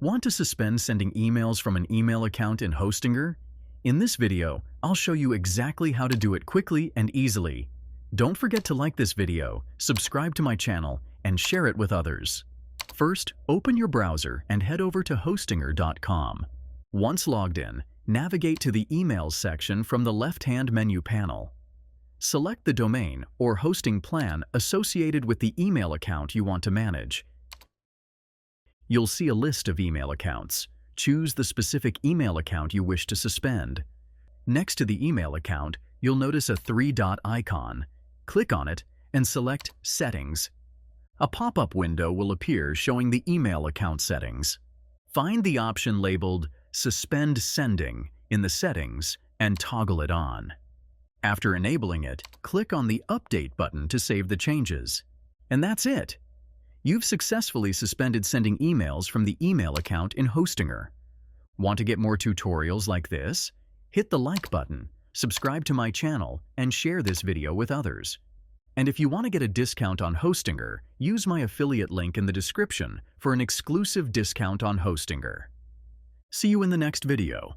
Want to suspend sending emails from an email account in Hostinger? In this video, I'll show you exactly how to do it quickly and easily. Don't forget to like this video, subscribe to my channel, and share it with others. First, open your browser and head over to hostinger.com. Once logged in, navigate to the Emails section from the left-hand menu panel. Select the domain or hosting plan associated with the email account you want to manage. You'll see a list of email accounts. Choose the specific email account you wish to suspend. Next to the email account, you'll notice a three-dot icon. Click on it and select Settings. A pop-up window will appear showing the email account settings. Find the option labeled Suspend Sending in the settings and toggle it on. After enabling it, click on the Update button to save the changes. And that's it! You've successfully suspended sending emails from the email account in Hostinger. Want to get more tutorials like this? Hit the like button, subscribe to my channel, and share this video with others. And if you want to get a discount on Hostinger, use my affiliate link in the description for an exclusive discount on Hostinger. See you in the next video.